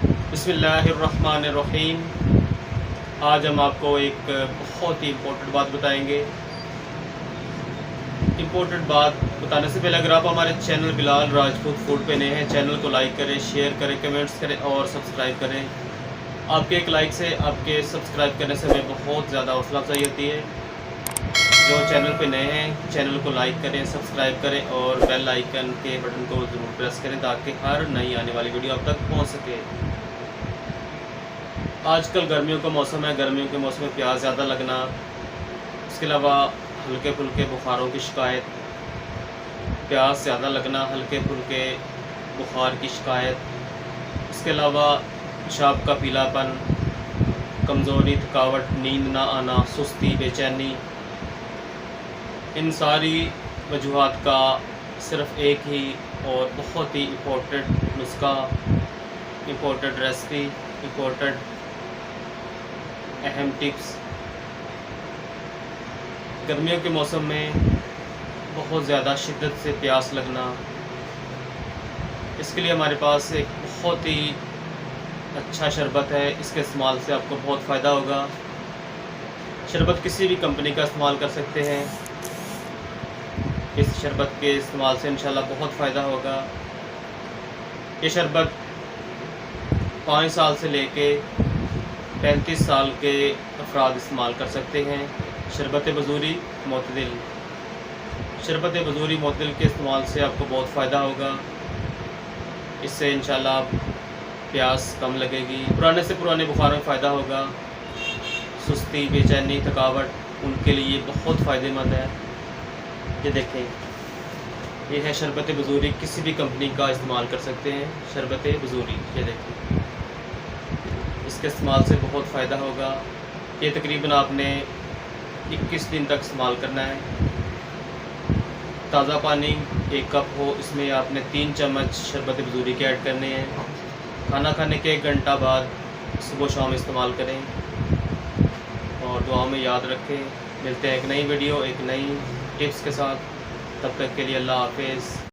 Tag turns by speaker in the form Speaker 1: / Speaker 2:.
Speaker 1: बिस्मिल्लाहिर्रहमानिर्रहीम। आज हम आपको एक बहुत ही इम्पोर्टेंट बात बताएंगे। इम्पोर्टेंट बात बताने से पहले अगर आप हमारे चैनल बिलाल राजपूत फूड पे नए हैं, चैनल को लाइक करें, शेयर करें, कमेंट्स करें और सब्सक्राइब करें। आपके एक लाइक से, आपके सब्सक्राइब करने से हमें बहुत ज़्यादा हौसला अफजाई होती है। जो चैनल पे नए हैं, चैनल को लाइक करें, सब्सक्राइब करें और बेल आइकन के बटन को ज़रूर प्रेस करें ताकि हर नई आने वाली वीडियो आप तक पहुँच सके। आजकल गर्मियों का मौसम है, गर्मियों के मौसम में प्यास ज़्यादा लगना, इसके अलावा हल्के फुल्के बुखारों की शिकायत, प्यास ज़्यादा लगना, हल्के फुल्के बुखार की शिकायत, इसके अलावा पेशाब का पीलापन, कमज़ोरी, थकावट, नींद ना आना, सुस्ती, बेचैनी, इन सारी वजूहात का सिर्फ़ एक ही और बहुत ही इम्पोर्टेंट नुस्खा, इम्पोर्टेंट रेसिपी, इम्पोर्टेंट अहम टिप्स। गर्मियों के मौसम में बहुत ज़्यादा शिद्दत से प्यास लगना, इसके लिए हमारे पास एक बहुत ही अच्छा शरबत है। इसके इस्तेमाल से आपको बहुत फ़ायदा होगा। शरबत किसी भी कंपनी का इस्तेमाल कर सकते हैं। इस शरबत के इस्तेमाल से इंशाल्लाह बहुत फ़ायदा होगा। ये शरबत 5 साल से लेके 35 साल के अफराद इस्तेमाल कर सकते हैं। शरबत बजूरी मोतदिल, शरबत बजूरी मोतदिल के इस्तेमाल से आपको बहुत फ़ायदा होगा। इससे इंशाल्लाह प्यास कम लगेगी। पुराने से पुराने बुखार में फ़ायदा होगा। सुस्ती, बेचैनी, थकावट, उनके लिए बहुत फ़ायदेमंद है। ये देखें, ये है शरबत बजूरी, किसी भी कंपनी का इस्तेमाल कर सकते हैं। शरबत बजूरी, ये देखें, इसके इस्तेमाल से बहुत फ़ायदा होगा। ये तकरीबन आपने 21 दिन तक इस्तेमाल करना है। ताज़ा पानी 1 कप हो, इसमें आपने 3 चम्मच शरबत बजूरी के ऐड करने हैं। खाना खाने के 1 घंटा बाद सुबह शाम इस्तेमाल करें और दुआ में याद रखें। मिलते हैं एक नई वीडियो, एक नई टिप्स के साथ। तब तक के लिए अल्लाह हाफ़िज़।